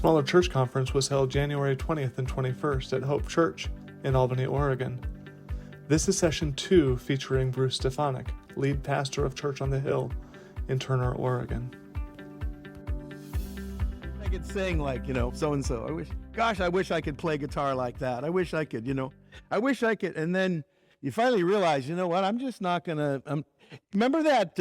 smaller church conference was held January 20th and 21st at Hope Church in Albany, Oregon. This is session 2 featuring Bruce Stefanik, lead pastor of Church on the Hill in Turner, Oregon. I could sing like, so-and-so. I wish I could play guitar like that. I wish I could, And then you finally realize, you know what, I'm just not going to, remember that,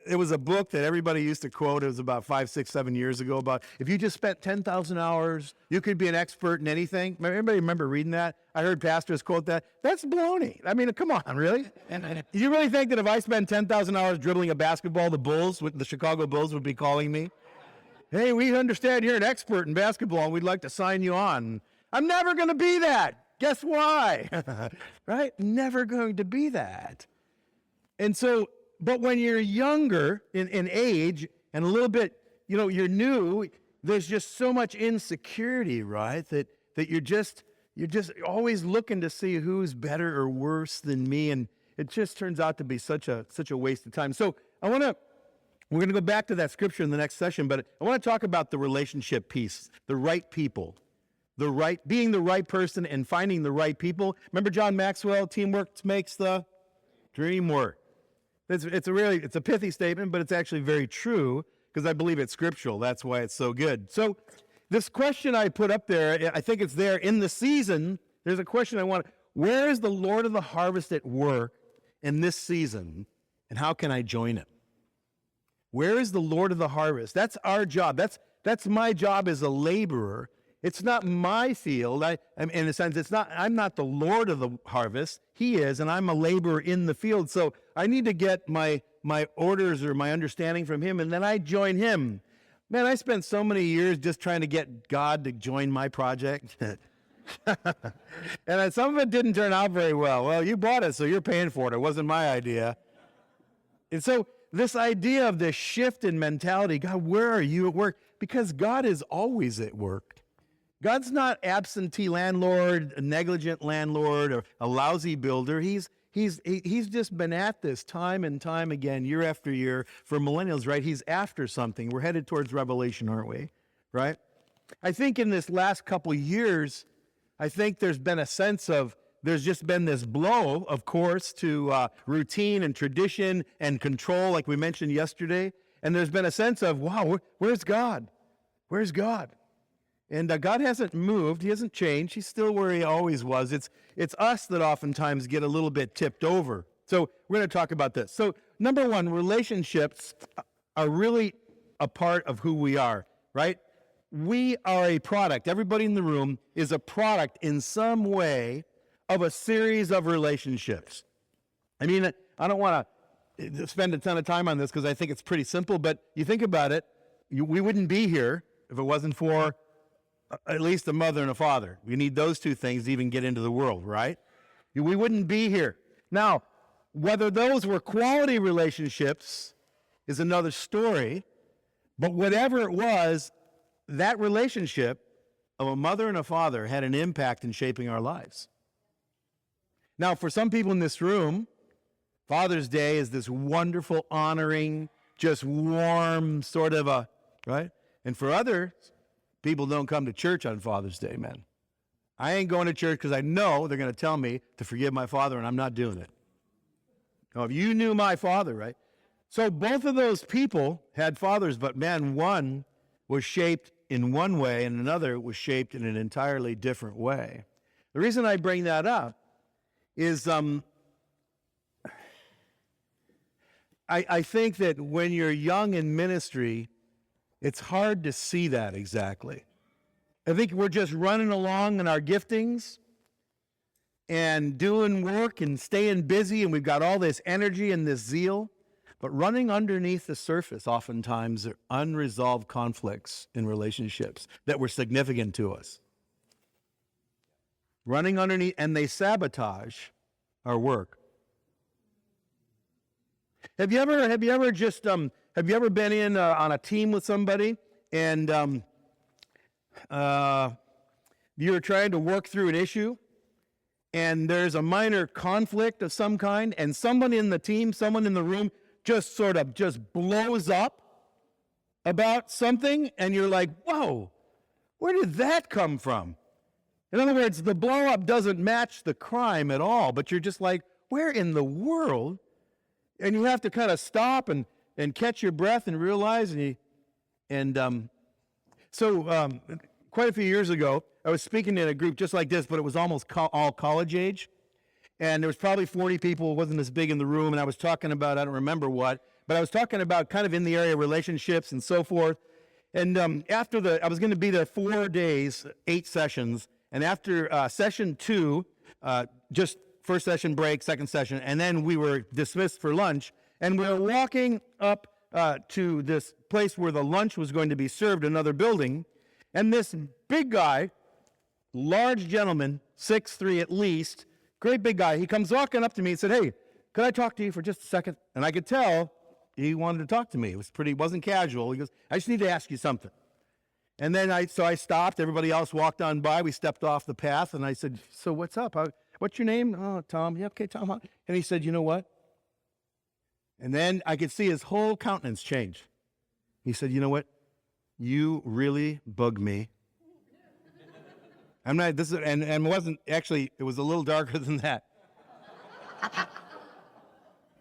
it was a book that everybody used to quote. It was about 5, 6, 7 years ago about if you just spent 10,000 hours, you could be an expert in anything. Everybody remember reading that? I heard pastors quote that. That's baloney. I mean, come on, really? You really think that if I spend 10,000 hours dribbling a basketball, the Chicago Bulls would be calling me? Hey, we understand you're an expert in basketball and we'd like to sign you on. I'm never going to be that. Guess why? Right? Never going to be that. And so, but when you're younger in age and a little bit, you're new, there's just so much insecurity, right? That you're just always looking to see who's better or worse than me. And it just turns out to be such a waste of time. So we're going to go back to that scripture in the next session, but I want to talk about the relationship piece, the right people, being the right person and finding the right people. Remember John Maxwell, teamwork makes the dream work. It's a pithy statement, but it's actually very true because I believe it's scriptural. That's why it's so good. So this question I put up there, I think it's there in the season. There's a question where is the Lord of the harvest at work in this season, and how can I join him? Where is the Lord of the harvest? That's our job. That's my job as a laborer. It's not my field. In a sense, I'm not the Lord of the harvest. He is, and I'm a laborer in the field. So I need to get my orders or my understanding from him, and then I join him. Man, I spent so many years just trying to get God to join my project. And some of it didn't turn out very well. Well, you bought it, so you're paying for it. It wasn't my idea. And so this idea of this shift in mentality, God, where are you at work? Because God is always at work. God's not absentee landlord, a negligent landlord, or a lousy builder. He's just been at this time and time again, year after year, for millennials, right? He's after something. We're headed towards Revelation, aren't we? Right? I think in this last couple years, I think there's been a sense of, there's just been this blow, of course, to routine and tradition and control, like we mentioned yesterday. And there's been a sense of, wow, where's God? Where's God? And God hasn't moved. He hasn't changed. He's still where he always was. It's us that oftentimes get a little bit tipped over. So we're going to talk about this. So number one, relationships are really a part of who we are, right? We are a product. Everybody in the room is a product in some way of a series of relationships. I mean, I don't want to spend a ton of time on this because I think it's pretty simple, but you think about it, we wouldn't be here if it wasn't for at least a mother and a father. We need those two things to even get into the world, right? We wouldn't be here. Now, whether those were quality relationships is another story, but whatever it was, that relationship of a mother and a father had an impact in shaping our lives. Now, for some people in this room, Father's Day is this wonderful, honoring, just warm sort of right? And for others, people don't come to church on Father's Day, man. I ain't going to church because I know they're going to tell me to forgive my father, and I'm not doing it. Now, if you knew my father, right? So both of those people had fathers, but man, one was shaped in one way and another was shaped in an entirely different way. The reason I bring that up is I think that when you're young in ministry, it's hard to see that exactly. I think we're just running along in our giftings and doing work and staying busy, and we've got all this energy and this zeal. But running underneath the surface, oftentimes, are unresolved conflicts in relationships that were significant to us. Running underneath, and they sabotage our work. Have you ever been in on a team with somebody and you're trying to work through an issue and there's a minor conflict of some kind and someone in the team, someone in the room just blows up about something and you're like, whoa, Where did that come from? In other words, the blow-up doesn't match the crime at all, but you're just like, where in the world? And you have to kind of stop and catch your breath and realize, quite a few years ago, I was speaking in a group just like this, but it was almost all college age. And there was probably 40 people. It wasn't as big in the room. And I was talking about, I don't remember what, but I was talking about kind of in the area of relationships and so forth. And I was going to be there 4 days, 8 sessions. And after session 2, just first session break, second session, and then we were dismissed for lunch. And we were walking up to this place where the lunch was going to be served, another building. And this big guy, large gentleman, 6'3" at least, great big guy, he comes walking up to me and said, "Hey, could I talk to you for just a second?" And I could tell he wanted to talk to me. It wasn't casual. He goes, "I just need to ask you something." And then I stopped. Everybody else walked on by. We stepped off the path, and I said, "So what's up? What's your name?" "Oh, Tom." "Yeah, okay, Tom." And he said, "You know what?" And then I could see his whole countenance change. He said, "You know what? You really bug me." I'm not, and it wasn't, actually, it was a little darker than that.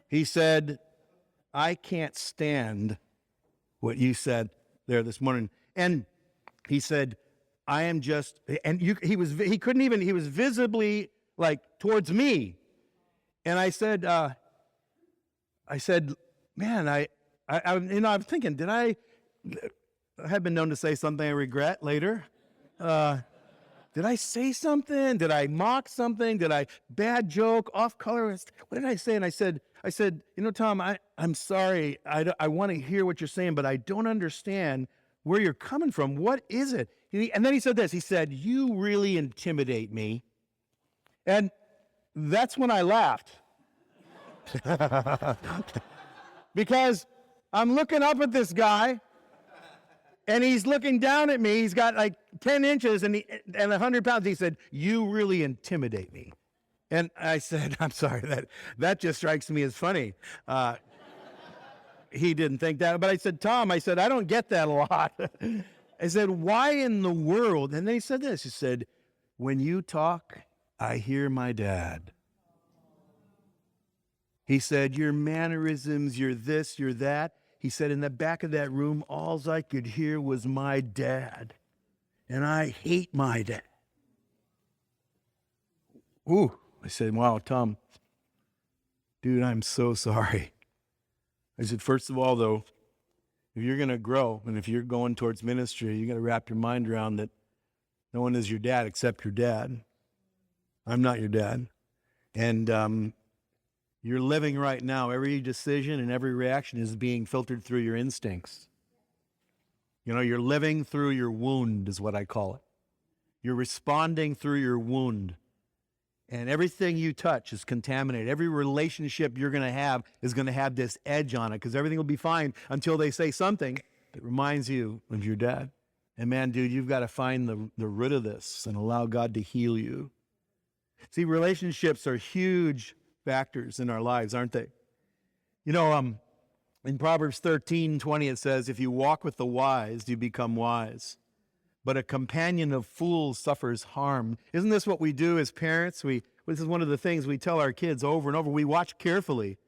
He said, "I can't stand what you said there this morning." And he said, "I am just," and he was visibly like towards me. And I said, "Man, I'm thinking, did I have been known to say something I regret later? Did I say something? Did I mock something? Did I bad joke, off color? What did I say?" And I said, "You know, Tom, I'm sorry. I want to hear what you're saying, but I don't understand where you're coming from. What is it?" And then he said this. He said, "You really intimidate me." And that's when I laughed. Because I'm looking up at this guy, and he's looking down at me. He's got like 10 inches and 100 pounds. He said, "You really intimidate me." And I said, "I'm sorry, that just strikes me as funny." He didn't think that. But I said, "Tom," I said, "I don't get that a lot." I said, "Why in the world?" And then he said this. He said, "When you talk, I hear my dad." He said, "Your mannerisms, you're this, you're that." He said, "In the back of that room, all I could hear was my dad. And I hate my dad." Ooh, I said, "Wow, Tom, dude, I'm so sorry." I said, "First of all, though, if you're going to grow and if you're going towards ministry, you got to wrap your mind around that no one is your dad except your dad. I'm not your dad. And you're living right now. Every decision and every reaction is being filtered through your instincts. You know, you're living through your wound is what I call it. You're responding through your wound. And everything you touch is contaminated. Every relationship you're going to have is going to have this edge on it because everything will be fine until they say something that reminds you of your dad. And man, dude, you've got to find the root of this and allow God to heal you. See, relationships are huge factors in our lives, aren't they? You know, in Proverbs 13:20, it says, "If you walk with the wise, you become wise. But a companion of fools suffers harm." Isn't this what we do as parents? This is one of the things we tell our kids over and over. We watch carefully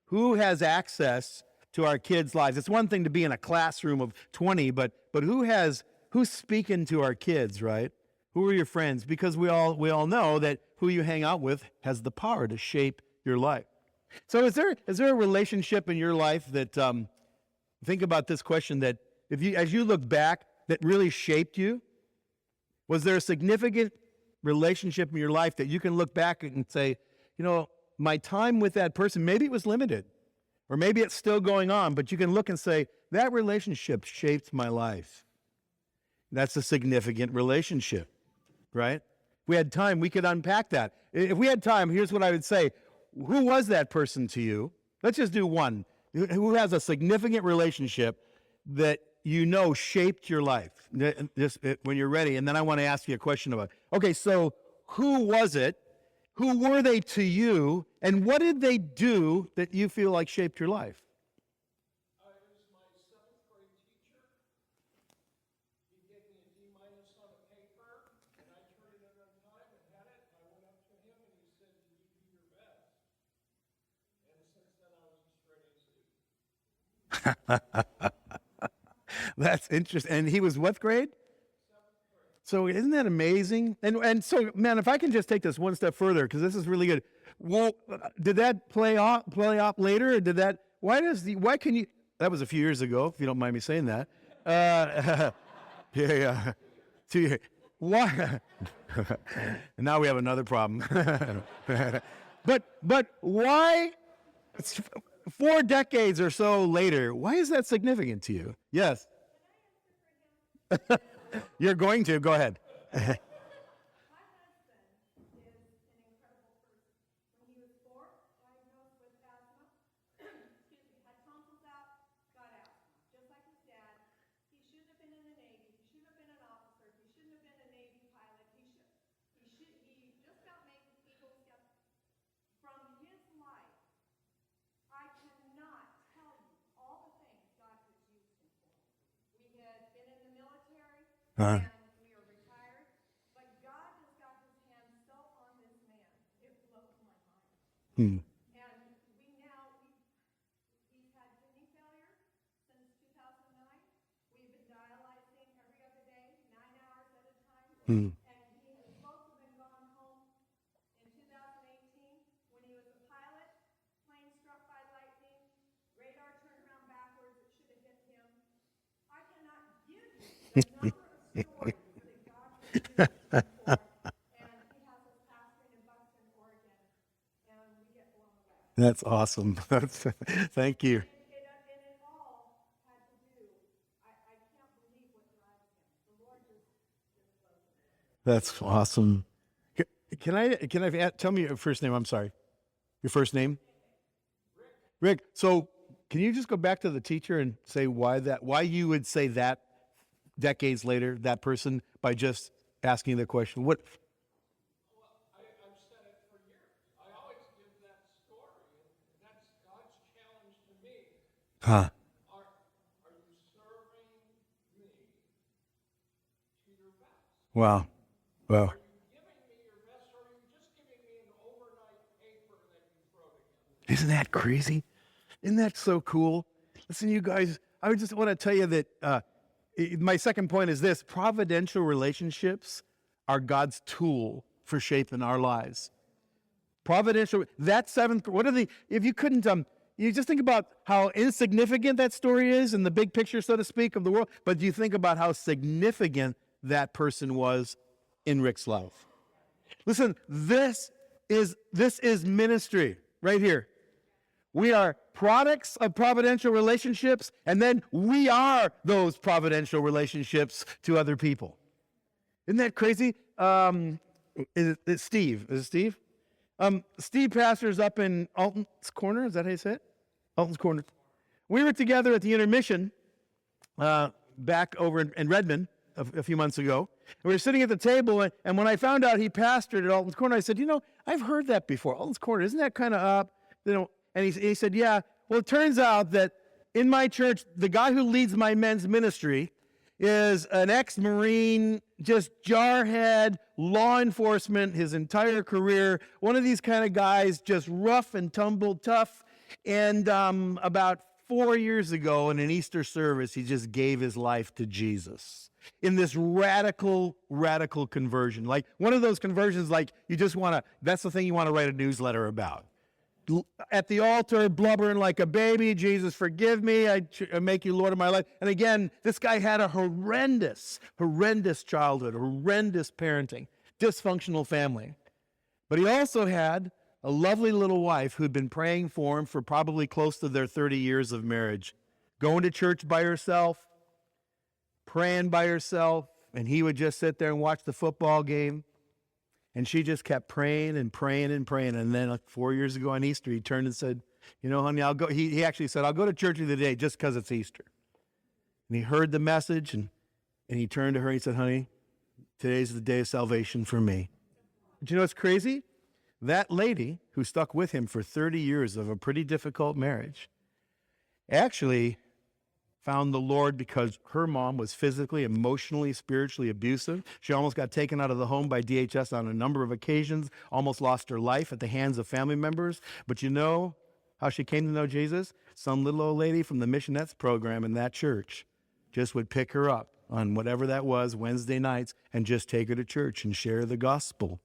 who has access to our kids' lives. It's one thing to be in a classroom of 20, but who's speaking to our kids, right? Who are your friends? Because we all know that who you hang out with has the power to shape your life. So is there a relationship in your life that think about this question, that as you look back, that really shaped you? Was there a significant relationship in your life that you can look back and say, you know, my time with that person, maybe it was limited, or maybe it's still going on, but you can look and say, that relationship shaped my life. That's a significant relationship, right? If we had time, we could unpack that. If we had time, here's what I would say. Who was that person to you? Let's just do one. Who has a significant relationship that you know shaped your life? Just when you're ready. And then I want to ask you a question about, okay, so who was it? Who were they to you? And what did they do that you feel like shaped your life? It was my 7th grade teacher. He gave me a D- on That's interesting. And he was what grade? So isn't that amazing? And so, man, if I can just take this one step further, because this is really good. Well, did that play off later, or did that? Why can you? That was a few years ago, if you don't mind me saying that. Yeah. 2 years. Why? And now we have another problem. But why? 4 decades or so later, why is that significant to you? Yes. You're going to. Go ahead. Uh, And we are retired, but God has got his hand so on this man, it blows my mind. And he's had kidney failure since 2009. We've been dialyzing every other day, 9 hours at a time. And he was supposed to have been gone home in 2018 when he was a pilot, plane struck by lightning, radar turned around backwards, it should have hit him. I cannot give you the number stories that God has used him for. And he has us pastoring in Buxton, Oregon, and we get blown away. That's awesome. Thank you. And it all had to do, I can't believe what drives him. The Lord just loves him. That's awesome. Can I tell me your first name? I'm sorry. Your first name? Rick. So can you just go back to the teacher and say why you would say that decades later, that person, by just asking the question? What? I've said it for years. I always give that story, and that's God's challenge to me. Huh. Are you serving me to your best? Wow. Wow. Are you giving me your best, or are you just giving me an overnight paper that you throw together? Isn't that crazy? Isn't that so cool? Listen, you guys, I just want to tell you that my second point is this: providential relationships are God's tool for shaping our lives. Providential, that seventh, if you couldn't, you just think about how insignificant that story is in the big picture, so to speak, of the world, but you think about how significant that person was in Rick's life. Listen, this is ministry right here. We are products of providential relationships, and then we are those providential relationships to other people. Isn't that crazy? It's Steve. Is it Steve? Steve pastors up in Alton's Corner. Is that how you say it? Alton's Corner. We were together at the intermission back over in Redmond a few months ago. And we were sitting at the table, and when I found out he pastored at Alton's Corner, I said, I've heard that before. Alton's Corner, isn't that kind of up? And he said, yeah. Well, it turns out that in my church, the guy who leads my men's ministry is an ex-Marine, just jarhead, law enforcement his entire career. One of these kind of guys, just rough and tumble, tough. And about 4 years ago in an Easter service, he just gave his life to Jesus in this radical conversion. Like one of those conversions, like that's the thing you want to write a newsletter about. At the altar, blubbering like a baby, Jesus, forgive me, I make you Lord of my life. And again, this guy had a horrendous childhood, horrendous parenting, dysfunctional family. But he also had a lovely little wife who'd been praying for him for probably close to their 30 years of marriage, going to church by herself, praying by herself, and he would just sit there and watch the football game. And she just kept praying and praying and praying. And then 4 years ago on Easter, he turned and said, honey, I'll go. He actually said, I'll go to church today just because it's Easter. And he heard the message, and he turned to her and he said, honey, today's the day of salvation for me. But you know what's crazy? That lady who stuck with him for 30 years of a pretty difficult marriage actually found the Lord because her mom was physically, emotionally, spiritually abusive. She almost got taken out of the home by DHS on a number of occasions, almost lost her life at the hands of family members. But you know how she came to know Jesus? some little old lady from the missionettes program in that church just would pick her up on whatever that was, Wednesday nights, and just take her to church and share the gospel.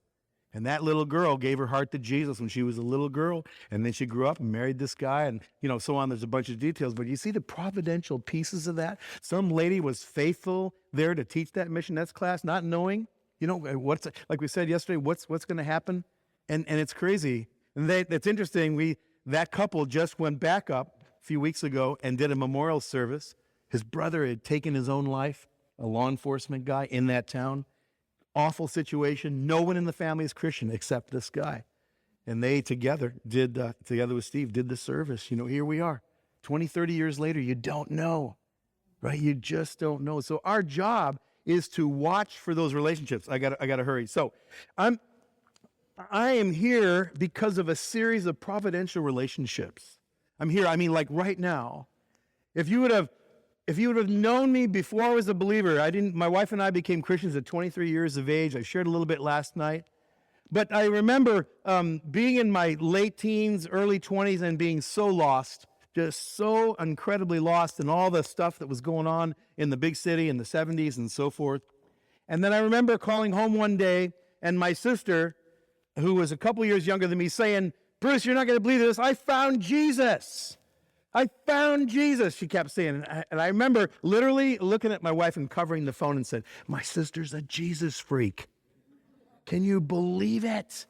And that little girl gave her heart to Jesus when she was a little girl, and then she grew up and married this guy, and so on. There's a bunch of details, but you see the providential pieces of that. Some lady was faithful there to teach that missionettes class, not knowing, what's, like we said yesterday, what's going to happen, and it's crazy. And it's interesting. That couple just went back up a few weeks ago and did a memorial service. His brother had taken his own life, a law enforcement guy in that town. Awful situation. No one in the family is Christian except this guy. And they together with Steve, did the service. Here we are. 20, 30 years later, you don't know, right? You just don't know. So our job is to watch for those relationships. I got to hurry. So I am here because of a series of providential relationships. I'm here, like right now. If you would have known me before I was a believer, my wife and I became Christians at 23 years of age. I shared a little bit last night. But I remember being in my late teens, early 20s, and being so lost, just so incredibly lost in all the stuff that was going on in the big city in the 70s and so forth. And then I remember calling home one day, and my sister, who was a couple years younger than me, saying, "Bruce, you're not going to believe this. I found Jesus. I found Jesus," she kept saying. And I remember literally looking at my wife and covering the phone and said, "My sister's a Jesus freak. Can you believe it?"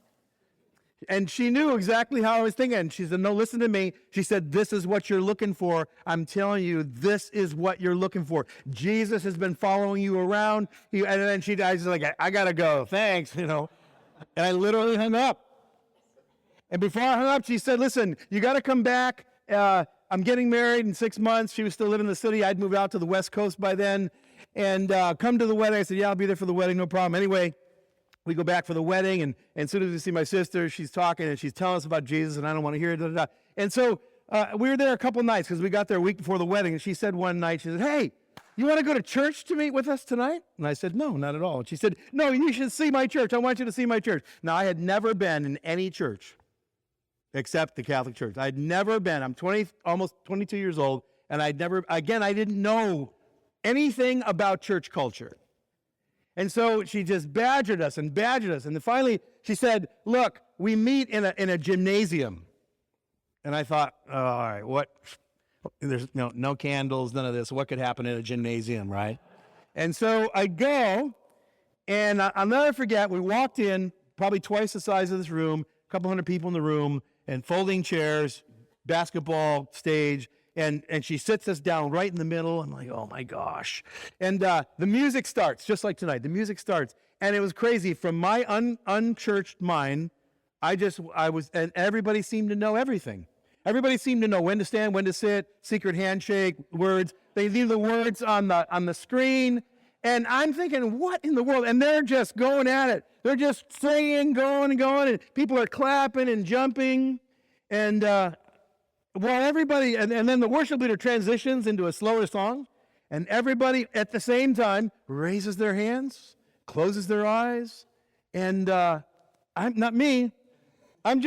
And she knew exactly how I was thinking. She said, "No, listen to me." She said, "This is what you're looking for. I'm telling you, this is what you're looking for. Jesus has been following you around." And then I was like, "I got to go. Thanks," And I literally hung up. And before I hung up, she said, "Listen, you got to come back. I'm getting married in 6 months." She was still living in the city. I'd moved out to the West Coast by then. And come to the wedding. I said, "Yeah, I'll be there for the wedding, no problem." Anyway, we go back for the wedding, and as soon as we see my sister, she's talking, and she's telling us about Jesus, and I don't want to hear it. And so we were there a couple nights, because we got there a week before the wedding, and she said one night, she said, "Hey, you want to go to church to meet with us tonight?" And I said, "No, not at all." And she said, "No, you should see my church. I want you to see my church." Now, I had never been in any church except the Catholic Church. I'd never been. I'm almost 22 years old, and I didn't know anything about church culture. And so she just badgered us. And then finally she said, "Look, we meet in a gymnasium." And I thought, oh, all right, what? There's no candles, none of this. What could happen in a gymnasium, right? And so I go, and I'll never forget, we walked in, probably twice the size of this room, a couple hundred people in the room, and folding chairs, basketball stage, and she sits us down right in the middle. I'm like, oh my gosh. And the music starts, just like tonight. The music starts. And it was crazy. From my unchurched mind, and everybody seemed to know everything. Everybody seemed to know when to stand, when to sit, secret handshake, words. They knew the words on the screen. And I'm thinking, what in the world? And they're just going at it. They're just singing, going and going, and people are clapping and jumping. And well, everybody, and then the worship leader transitions into a slower song, and everybody at the same time raises their hands, closes their eyes, and I'm not me. I'm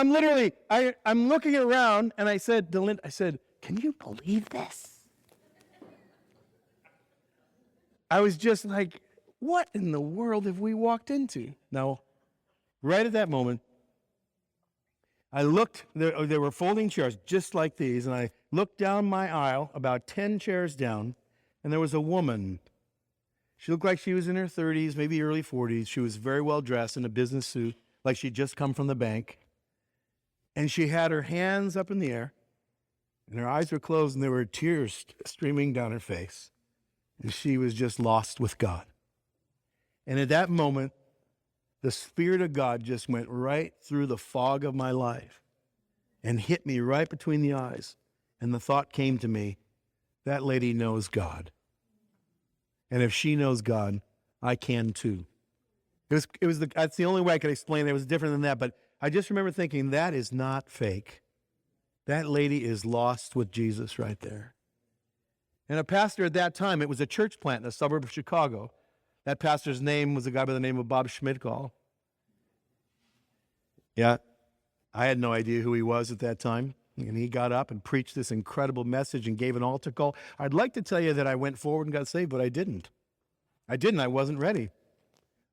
looking around, and I said to Linda, "Can you believe this?" I was just like, what in the world have we walked into? Now, right at that moment, I looked, there were folding chairs just like these, and I looked down my aisle, about 10 chairs down, and there was a woman. She looked like she was in her 30s, maybe early 40s. She was very well dressed in a business suit, like she'd just come from the bank. And she had her hands up in the air, and her eyes were closed, and there were tears streaming down her face. And she was just lost with God. And at that moment, the Spirit of God just went right through the fog of my life and hit me right between the eyes. And the thought came to me, that lady knows God. And if she knows God, I can too. That's the only way I could explain it. It was different than that. But I just remember thinking, that is not fake. That lady is lost with Jesus right there. And a pastor at that time, it was a church plant in a suburb of Chicago. That pastor's name was a guy by the name of Bob Schmidtgall. Yeah, I had no idea who he was at that time. And he got up and preached this incredible message and gave an altar call. I'd like to tell you that I went forward and got saved, but I didn't. I wasn't ready.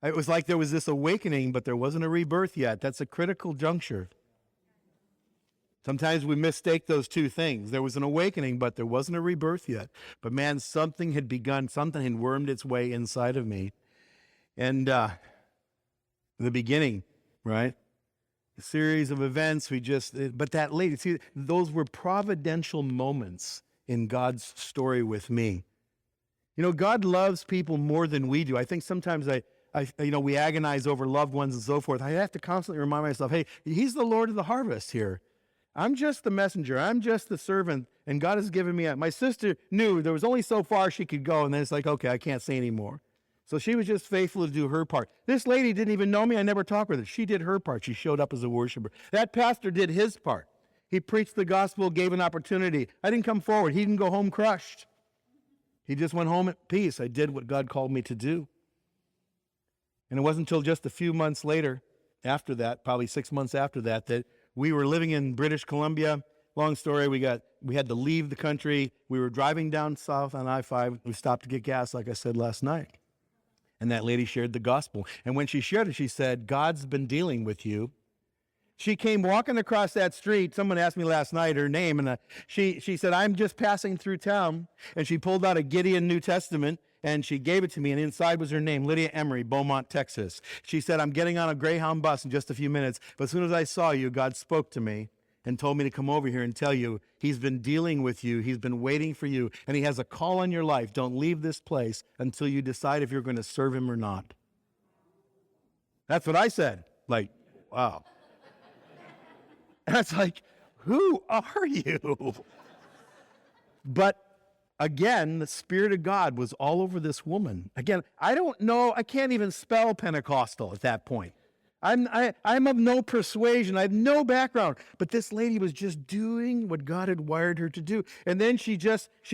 It was like there was this awakening, but there wasn't a rebirth yet. That's a critical juncture. Sometimes we mistake those two things. There was an awakening, but there wasn't a rebirth yet. But man, something had begun, something had wormed its way inside of me. And the beginning, right? A series of events, but that lady, see, those were providential moments in God's story with me. You know, God loves people more than we do. I think sometimes we agonize over loved ones and so forth. I have to constantly remind myself, hey, he's the Lord of the harvest here. I'm just the messenger. I'm just the servant, and God has given me my sister knew there was only so far she could go, and then it's like, okay, I can't say anymore. So she was just faithful to do her part. This lady didn't even know me. I never talked with her. She did her part. She showed up as a worshiper. That pastor did his part. He preached the gospel, gave an opportunity. I didn't come forward. He didn't go home crushed. He just went home at peace. I did what God called me to do. And it wasn't until just a few months later, after that, probably 6 months after that, that we were living in British Columbia. Long story, we had to leave the country. We were driving down south on I-5. We stopped to get gas, like I said last night. And that lady shared the gospel. And when she shared it, she said, God's been dealing with you. She came walking across that street. Someone asked me last night her name, and she said, I'm just passing through town. And she pulled out a Gideon New Testament, and she gave it to me, and inside was her name, Lydia Emery, Beaumont, Texas. She said, I'm getting on a Greyhound bus in just a few minutes, but as soon as I saw you, God spoke to me and told me to come over here and tell you he's been dealing with you, he's been waiting for you, and he has a call on your life. Don't leave this place until you decide if you're going to serve him or not. That's what I said. Like, wow. And it's like, who are you? But again, the Spirit of God was all over this woman. Again, I don't know, I can't even spell Pentecostal at that point. I'm of no persuasion. I have no background. But this lady was just doing what God had wired her to do. And then she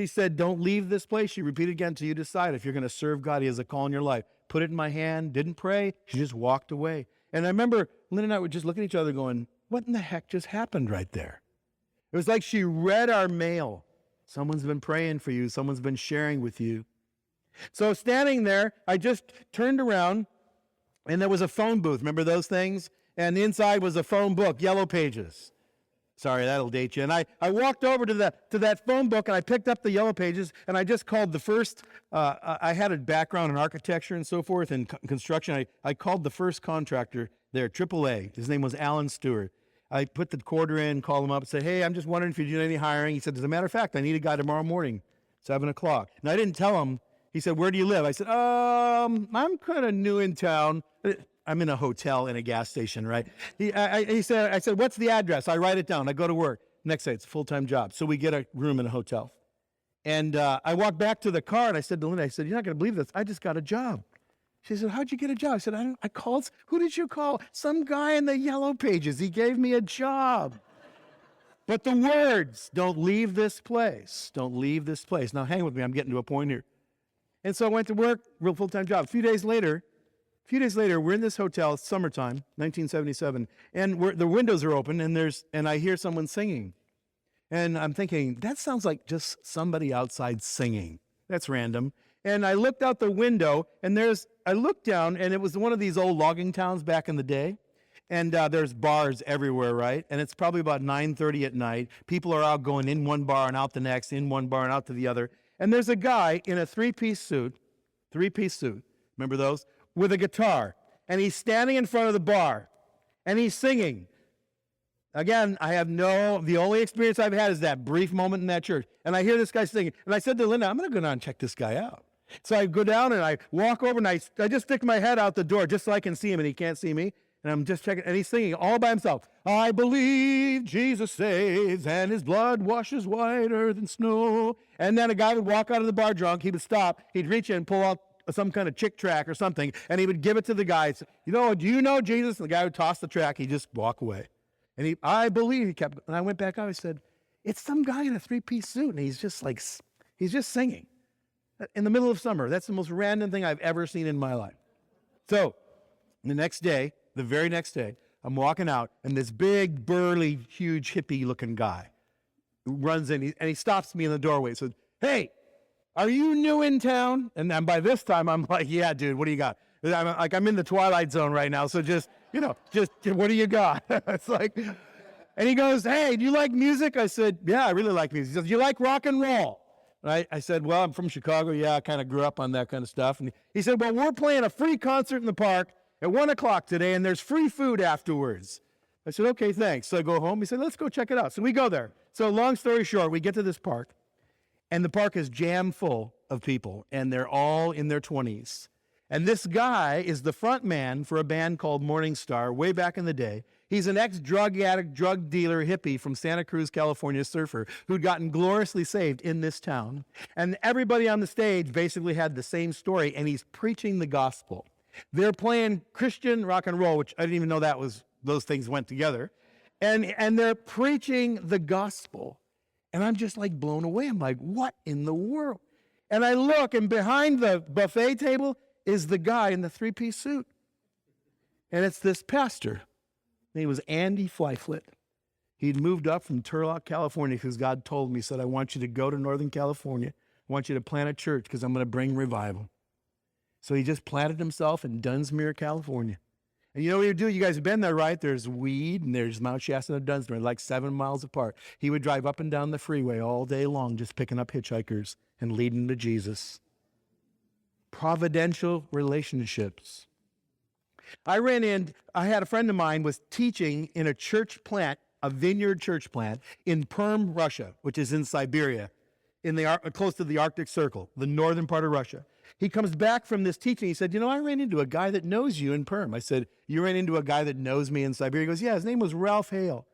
said, don't leave this place. She repeated again, till you decide if you're going to serve God. He has a call in your life. Put it in my hand, didn't pray. She just walked away. And I remember Lynn and I would just look at each other going, what in the heck just happened right there? It was like she read our mail. Someone's been praying for you. Someone's been sharing with you. So standing there, I just turned around, and there was a phone booth. Remember those things? And inside was a phone book, Yellow Pages. Sorry, that'll date you. And I walked over to that phone book, and I picked up the Yellow Pages, and I just called the first, I had a background in architecture and so forth, and construction. I called the first contractor there, AAA. His name was Alan Stewart. I put the quarter in, called him up, and said, hey, I'm just wondering if you do any hiring. He said, as a matter of fact, I need a guy tomorrow morning, 7 o'clock. And I didn't tell him. He said, where do you live? I said, I'm kind of new in town. I'm in a hotel in a gas station, right? I said, what's the address? I write it down. I go to work. Next day, it's a full-time job. So we get a room in a hotel. And I walked back to the car, and I said to Linda, you're not going to believe this. I just got a job. She said, how'd you get a job? I said, I called. Who did you call? Some guy in the Yellow Pages. He gave me a job. But the words, don't leave this place. Don't leave this place. Now, hang with me. I'm getting to a point here. And so I went to work, real full-time job. A few days later, we're in this hotel. It's summertime, 1977, and the windows are open, and I hear someone singing. And I'm thinking, that sounds like just somebody outside singing. That's random. And I looked out the window, and I looked down, and it was one of these old logging towns back in the day. And there's bars everywhere, right? And it's probably about 9:30 at night. People are out going in one bar and out the next, in one bar and out to the other. And there's a guy in a three-piece suit, remember those? With a guitar. And he's standing in front of the bar, and he's singing. Again, the only experience I've had is that brief moment in that church. And I hear this guy singing. And I said to Linda, I'm going to go down and check this guy out. So I go down, and I walk over, and I just stick my head out the door just so I can see him, and he can't see me. And I'm just checking, and he's singing all by himself. I believe Jesus saves, and his blood washes whiter than snow. And then a guy would walk out of the bar drunk. He would stop. He'd reach in and pull out some kind of chick track or something, and he would give it to the guy. Say, do you know Jesus? And the guy would toss the track. He'd just walk away. And I believe he kept, and I went back out. I said, it's some guy in a three-piece suit, and he's just singing in the middle of summer. That's the most random thing I've ever seen in my life. So the very next day, I'm walking out, and this big, burly, huge, hippie-looking guy, runs in and he stops me in the doorway. He said, "Hey, are you new in town?" And then by this time, I'm like, "Yeah, dude, what do you got?" I'm in the Twilight Zone right now, so just what do you got? It's like, and he goes, "Hey, do you like music?" I said, "Yeah, I really like music." He says, "Do you like rock and roll?" Right? I said, "Well, I'm from Chicago. Yeah, I kind of grew up on that kind of stuff." And he said, "Well, we're playing a free concert in the park at 1 o'clock today, and there's free food afterwards." I said, "Okay, thanks." So I go home. He said, "Let's go check it out." So we go there. So long story short, we get to this park, and the park is jam full of people, and they're all in their 20s. And this guy is the front man for a band called Morning Star way back in the day. He's an ex-drug addict, drug dealer, hippie from Santa Cruz, California, surfer, who'd gotten gloriously saved in this town. And everybody on the stage basically had the same story, and he's preaching the gospel. They're playing Christian rock and roll, which I didn't even know those things went together. And they're preaching the gospel. And I'm just like blown away. I'm like, what in the world? And I look, and behind the buffet table is the guy in the three-piece suit. And it's this pastor. His name was Andy Flyflet. He'd moved up from Turlock, California, because God told me, he said, "I want you to go to Northern California. I want you to plant a church because I'm going to bring revival." So he just planted himself in Dunsmuir, California. And you know what he would do? You guys have been there, right? There's Weed and there's Mount Shasta and Dunsmuir, like 7 miles apart. He would drive up and down the freeway all day long, just picking up hitchhikers and leading to Jesus. Providential relationships. I had a friend of mine was teaching in a church plant, a vineyard church plant in Perm, Russia, which is in Siberia, close to the Arctic Circle, the northern part of Russia. He comes back from this teaching. He said, "I ran into a guy that knows you in Perm." I said, "You ran into a guy that knows me in Siberia?" He goes, "Yeah, his name was Ralph Hale."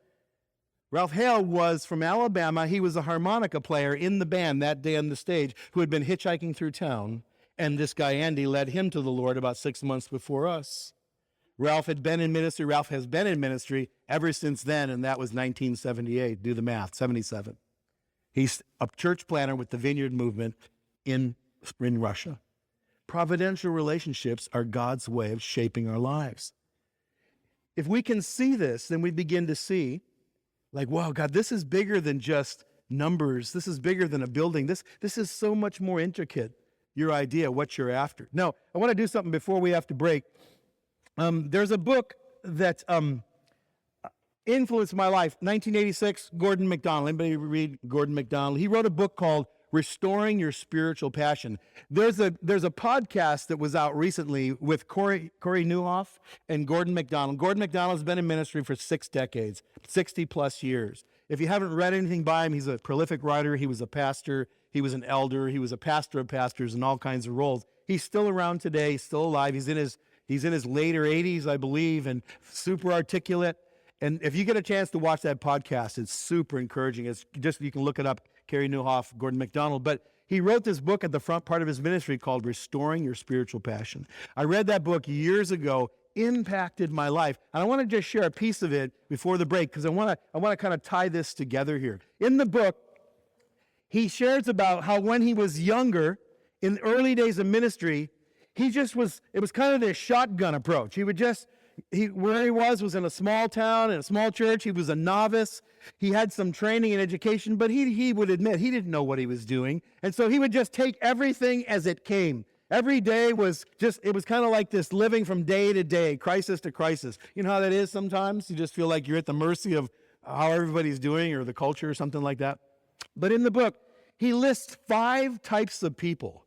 Ralph Hale was from Alabama. He was a harmonica player in the band that day on the stage who had been hitchhiking through town. And this guy, Andy, led him to the Lord about 6 months before us. Ralph had been in ministry. Ralph has been in ministry ever since then, and that was 1978. Do the math, 77. He's a church planter with the Vineyard Movement in Russia. Providential relationships are God's way of shaping our lives. If we can see this, then we begin to see, like, wow, God, this is bigger than just numbers. This is bigger than a building. This is so much more intricate, your idea, what you're after. Now, I want to do something before we have to break. There's a book that influenced my life. 1986, Gordon MacDonald. Anybody read Gordon MacDonald? He wrote a book called Restoring Your Spiritual Passion. There's a podcast that was out recently with Corey Newhoff and Gordon MacDonald. Gordon MacDonald's been in ministry for 6 decades, 60 plus years. If you haven't read anything by him, he's a prolific writer. He was a pastor. He was an elder. He was a pastor of pastors in all kinds of roles. He's still around today. He's still alive. He's in his later 80s, I believe, and super articulate. And if you get a chance to watch that podcast, it's super encouraging. It's just, you can look it up, Carey Newhoff, Gordon MacDonald. But he wrote this book at the front part of his ministry called Restoring Your Spiritual Passion. I read that book years ago, impacted my life. And I want to just share a piece of it before the break because I want to kind of tie this together here. In the book, he shares about how when he was younger, in the early days of ministry, it was kind of this shotgun approach. Where he was in a small town, in a small church. He was a novice. He had some training and education, but he would admit he didn't know what he was doing. And so he would just take everything as it came. Every day it was kind of like this living from day to day, crisis to crisis. You know how that is sometimes? You just feel like you're at the mercy of how everybody's doing or the culture or something like that. But in the book, he lists 5 types of people.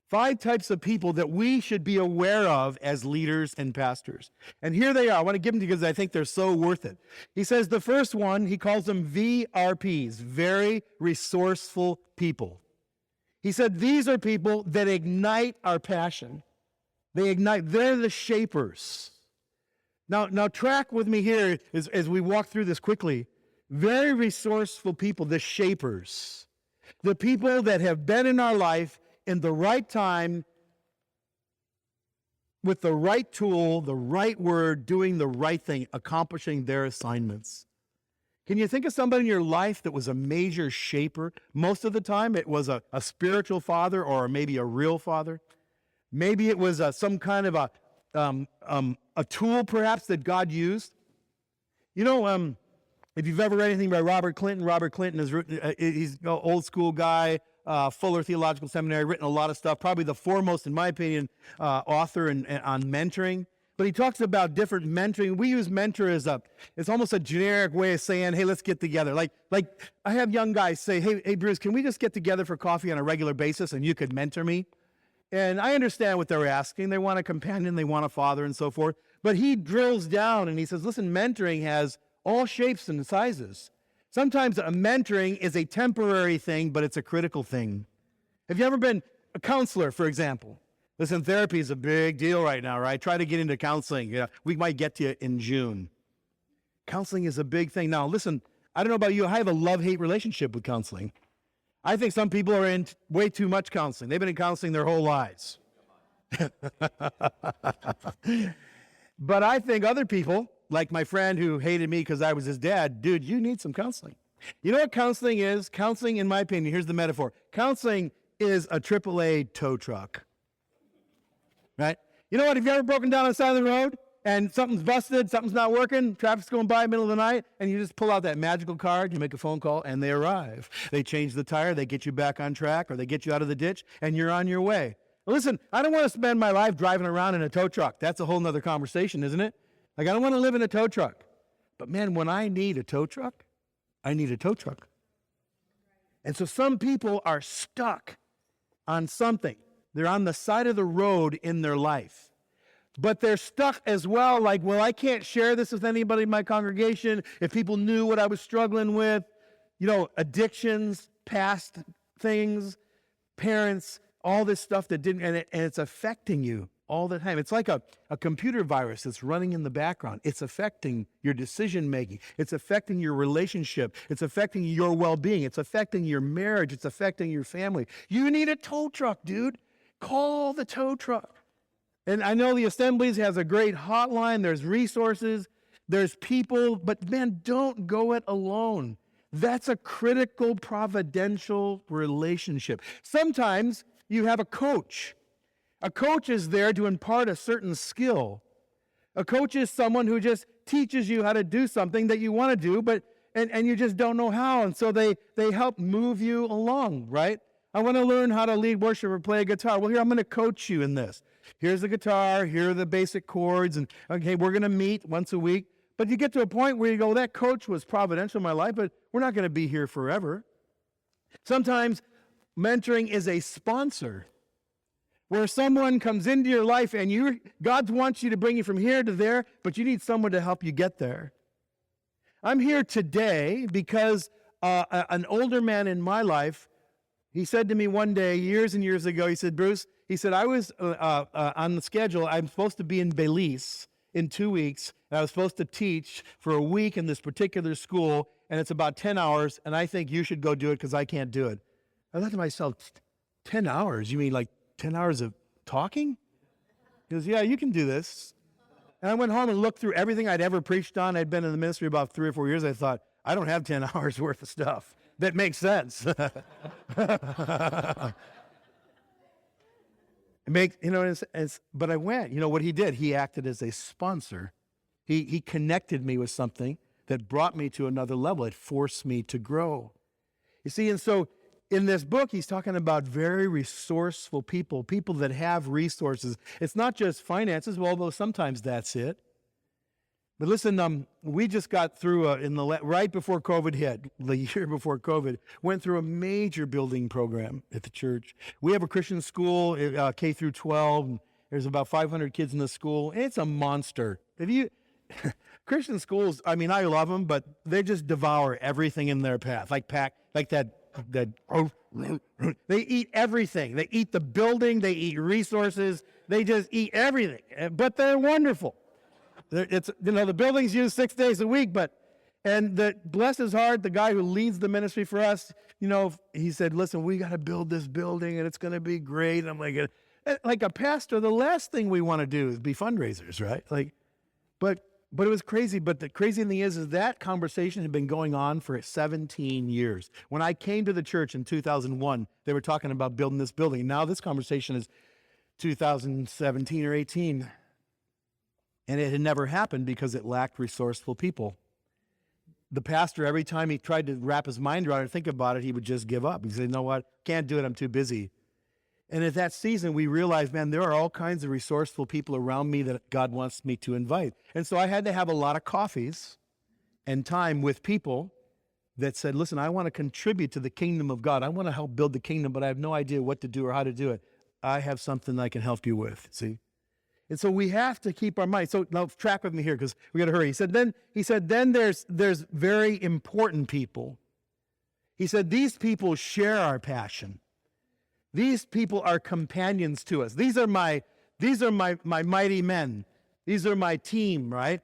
5 types of people that we should be aware of as leaders and pastors. And here they are. I want to give them to you because I think they're so worth it. He says the first one, he calls them VRPs, very resourceful people. He said these are people that ignite our passion. They're the shapers. Now track with me here as we walk through this quickly. Very resourceful people, the shapers. The people that have been in our life in the right time, with the right tool, the right word, doing the right thing, accomplishing their assignments. Can you think of somebody in your life that was a major shaper? Most of the time it was a spiritual father or maybe a real father. Maybe it was some kind of a tool perhaps that God used. If you've ever read anything by Robert Clinton has written, he's an old school guy, Fuller Theological Seminary, written a lot of stuff, probably the foremost, in my opinion, author on mentoring. But he talks about different mentoring. We use mentor as it's almost a generic way of saying, hey, let's get together. Like I have young guys say, hey, Bruce, can we just get together for coffee on a regular basis and you could mentor me? And I understand what they're asking. They want a companion, they want a father, and so forth. But he drills down and he says, listen, mentoring has all shapes and sizes. Sometimes a mentoring is a temporary thing, but it's a critical thing. Have you ever been a counselor, for example? Listen, therapy is a big deal right now, right? Try to get into counseling. We might get to you in June. Counseling is a big thing. Now, listen, I don't know about you. I have a love-hate relationship with counseling. I think some people are in way too much counseling. They've been in counseling their whole lives. But I think other people, like my friend who hated me because I was his dad, dude, you need some counseling. You know what counseling is? Counseling, in my opinion, here's the metaphor. Counseling is a AAA tow truck, right? You know what? Have you ever broken down on the side of the road and something's busted, something's not working, traffic's going by in the middle of the night, and you just pull out that magical card, you make a phone call, and they arrive. They change the tire, they get you back on track, or they get you out of the ditch, and you're on your way. Listen, I don't want to spend my life driving around in a tow truck. That's a whole nother conversation, isn't it? Like, I don't want to live in a tow truck. But man, when I need a tow truck, I need a tow truck. And so some people are stuck on something. They're on the side of the road in their life. But they're stuck as well, like, well, I can't share this with anybody in my congregation. If people knew what I was struggling with, addictions, past things, parents, all this stuff that didn't, and it's affecting you all the time. It's like a computer virus that's running in the background. It's affecting your decision making. It's affecting your relationship. It's affecting your well-being. It's affecting your marriage. It's affecting your family. You need a tow truck, dude. Call the tow truck. And I know the Assemblies has a great hotline. There's resources. There's people. But man, don't go it alone. That's a critical providential relationship. Sometimes you have a coach. A coach is there to impart a certain skill. A coach is someone who just teaches you how to do something that you want to do, but and you just don't know how. And so they help move you along, right? I want to learn how to lead worship or play a guitar. Well, here, I'm going to coach you in this. Here's the guitar. Here are the basic chords. And okay, we're going to meet once a week. But you get to a point where you go, that coach was providential in my life, but we're not going to be here forever. Sometimes mentoring is a sponsor, where someone comes into your life and God wants you to bring you from here to there, but you need someone to help you get there. I'm here today because an older man in my life, he said to me one day, years and years ago, he said, Bruce, he said, I was on the schedule. I'm supposed to be in Belize in 2 weeks, and I was supposed to teach for a week in this particular school, and it's about 10 hours, and I think you should go do it because I can't do it. I thought to myself, 10 hours? You mean like 10 hours of talking? He goes, yeah, you can do this. And I went home and looked through everything I'd ever preached on. I'd been in the ministry about 3 or 4 years. I thought, I don't have 10 hours worth of stuff. That makes sense. But I went. You know what he did? He acted as a sponsor. He connected me with something that brought me to another level. It forced me to grow. You see, and so in this book, he's talking about very resourceful people that have resources. It's not just finances, well, although sometimes that's it. But listen, we just got through, right before COVID hit, the year before COVID, went through a major building program at the church. We have a Christian school, K through 12. And there's about 500 kids in the school. And it's a monster. Christian schools, I mean, I love them, but they just devour everything in their path. Like they eat everything. They eat the building. They eat resources. They just eat everything. But they're wonderful. The building's used 6 days a week, bless his heart, the guy who leads the ministry for us, he said, listen, we got to build this building and it's going to be great. And I'm like a pastor, the last thing we want to do is be fundraisers, right? But it was crazy. But the crazy thing is that conversation had been going on for 17 years. When I came to the church in 2001, they were talking about building this building. Now this conversation is 2017 or 18. And it had never happened because it lacked resourceful people. the pastor, every time he tried to wrap his mind around it and think about it, he would just give up. He'd say, you know what, can't do it, I'm too busy. And at that season, we realized, man, there are all kinds of resourceful people around me that God wants me to invite. And so I had to have a lot of coffees and time with people that said, listen, I want to contribute to the kingdom of God. I want to help build the kingdom, but I have no idea what to do or how to do it. I have something I can help you with, see? And so we have to keep our mind. So now track with me here because we got to hurry. He said, then there's very important people. He said, these people share our passion. These people are companions to us. These are my mighty men. These are my team, right?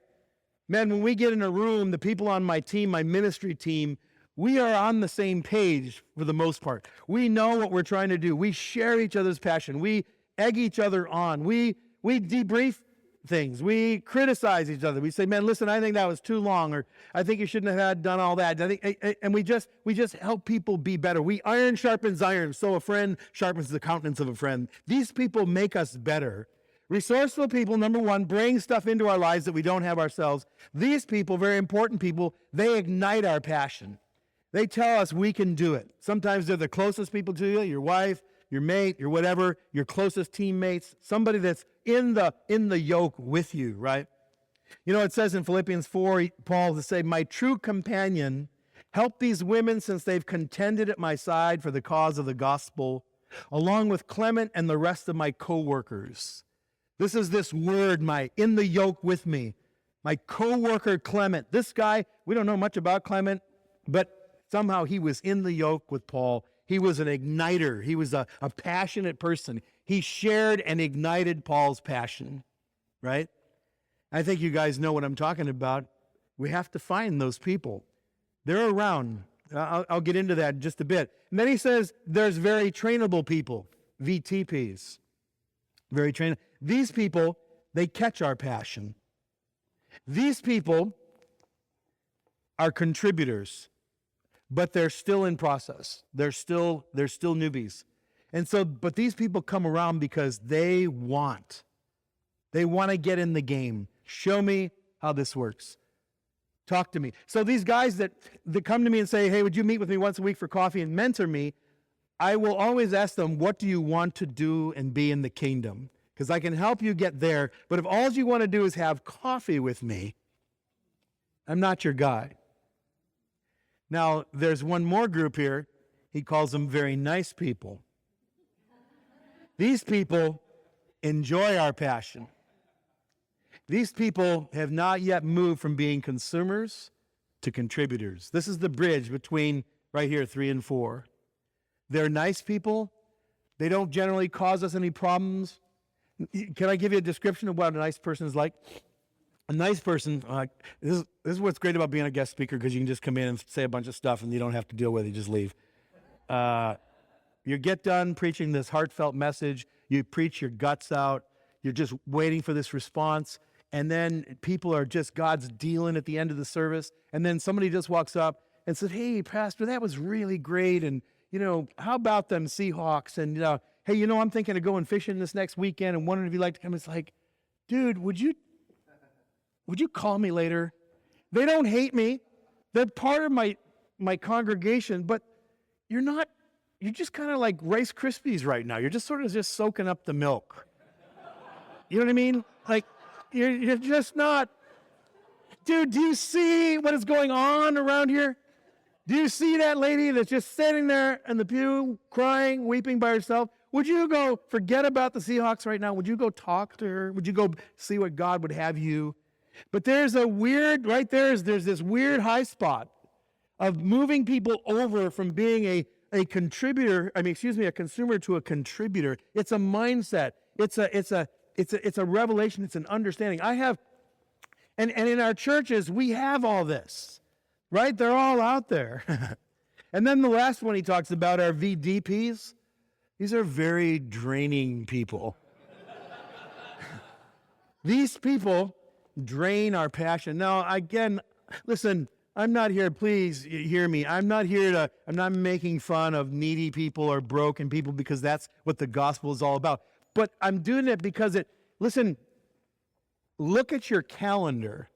Man, when we get in a room, the people on my team, my ministry team, we are on the same page for the most part. We know what we're trying to do. We share each other's passion. We egg each other on. We debrief things. We criticize each other. We say, man, listen, I think that was too long, or I think you shouldn't have done all that. And we just help people be better. Iron sharpens iron, so a friend sharpens the countenance of a friend. These people make us better. Resourceful people, number one, bring stuff into our lives that we don't have ourselves. These people, very important people, they ignite our passion. They tell us we can do it. Sometimes they're the closest people to you, your wife, your mate, your whatever, your closest teammates, somebody that's in the yoke with you, right? You know, it says in Philippians 4, Paul to say, my true companion helped these women since they've contended at my side for the cause of the gospel, along with Clement and the rest of my co-workers. This is this word, in the yoke with me. My co-worker Clement. This guy, we don't know much about Clement, but somehow he was in the yoke with Paul. He was an igniter. He was a passionate person. He shared and ignited Paul's passion, right? I think you guys know what I'm talking about. We have to find those people. They're around. I'll get into that in just a bit. And then he says there's very trainable people, VTPs. Very trainable. These people, they catch our passion. These people are contributors, but they're still in process. They're still newbies. And so, but these people come around because they want to get in the game. Show me how this works. Talk to me. So these guys that come to me and say, hey, would you meet with me once a week for coffee and mentor me? I will always ask them, what do you want to do and be in the kingdom? Because I can help you get there. But if all you want to do is have coffee with me, I'm not your guy. Now, there's one more group here. He calls them very nice people. These people enjoy our passion. These people have not yet moved from being consumers to contributors. This is the bridge between right here, 3 and 4. They're nice people. They don't generally cause us any problems. Can I give you a description of what a nice person is like? A nice person, this is what's great about being a guest speaker, because you can just come in and say a bunch of stuff and you don't have to deal with it, you just leave. You get done preaching this heartfelt message, you preach your guts out, you're just waiting for this response, and then people are just, God's dealing at the end of the service, and then somebody just walks up and says, hey, Pastor, that was really great, and, how about them Seahawks, and, hey, I'm thinking of going fishing this next weekend and wondering if you'd like to come. It's like, dude, would you call me later? They don't hate me. They're part of my congregation, but you're just kind of like Rice Krispies right now. You're just sort of just soaking up the milk. You know what I mean? Like, you're just not. Dude, do you see what is going on around here? Do you see that lady that's just sitting there in the pew, crying, weeping by herself? Would you go forget about the Seahawks right now? Would you go talk to her? Would you go see what God would have you? But there's there's this weird high spot of moving people over from being a consumer to a contributor. It's a mindset. It's a revelation. It's an understanding. And in our churches, we have all this, right? They're all out there. And then the last one he talks about are VDPs. These are very draining people. These people drain our passion. Now, again, listen, I'm not here, please hear me. I'm not making fun of needy people or broken people, because that's what the gospel is all about. But I'm doing it because listen, look at your calendar.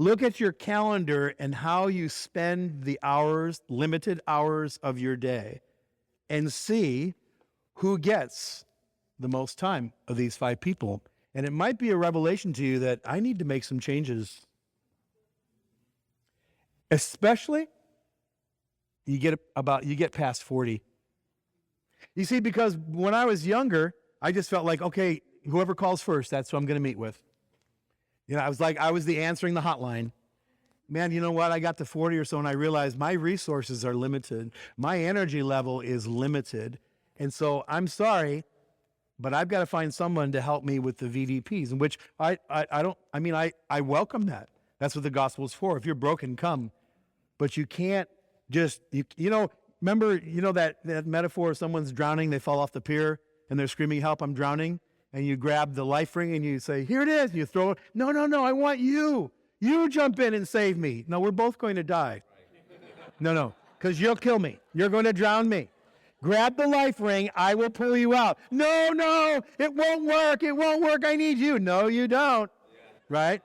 Look at your calendar and how you spend the hours, limited hours of your day, and see who gets the most time of these 5 people. And it might be a revelation to you that I need to make some changes. Especially you get past 40. You see, because when I was younger, I just felt like, okay, whoever calls first, that's who I'm going to meet with. I was the answering the hotline. Man, you know what? I got to 40 or so and I realized my resources are limited. My energy level is limited. And so I'm sorry, but I've got to find someone to help me with the VDPs, in which I welcome that. That's what the gospel is for. If you're broken, come. But you can't just, remember, that metaphor of someone's drowning, they fall off the pier and they're screaming, help, I'm drowning. And you grab the life ring and you say, here it is. And you throw it. No, I want you. You jump in and save me. No, we're both going to die. No, because you'll kill me. You're going to drown me. Grab the life ring. I will pull you out. No, it won't work. It won't work. I need you. No, you don't. Right?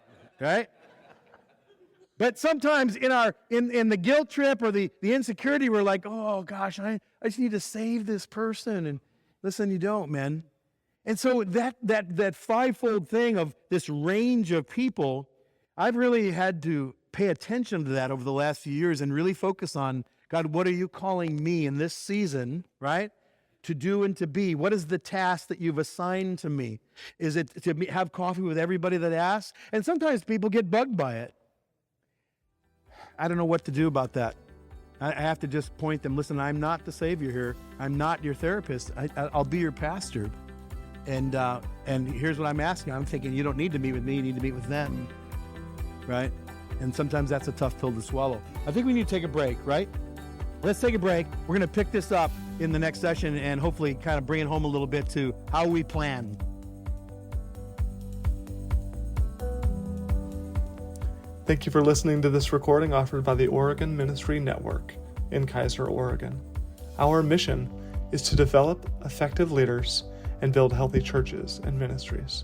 But sometimes in the guilt trip or the insecurity, we're like, oh gosh, I just need to save this person. And listen, you don't, man. And so that fivefold thing of this range of people, I've really had to pay attention to that over the last few years and really focus on, God, what are you calling me in this season, right, to do and to be? What is the task that you've assigned to me? Is it to have coffee with everybody that asks? And sometimes people get bugged by it. I don't know what to do about that. I have to just point them, listen, I'm not the Savior here. I'm not your therapist. I'll be your pastor. And here's what I'm asking. I'm thinking you don't need to meet with me. You need to meet with them, right? And sometimes that's a tough pill to swallow. I think we need to take a break, right? Let's take a break. We're going to pick this up in the next session and hopefully kind of bring it home a little bit to how we plan. Thank you for listening to this recording offered by the Oregon Ministry Network in Kaiser, Oregon. Our mission is to develop effective leaders and build healthy churches and ministries.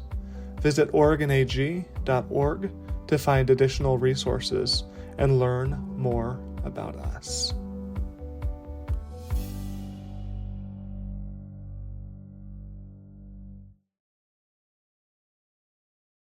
Visit OregonAG.org to find additional resources and learn more about us.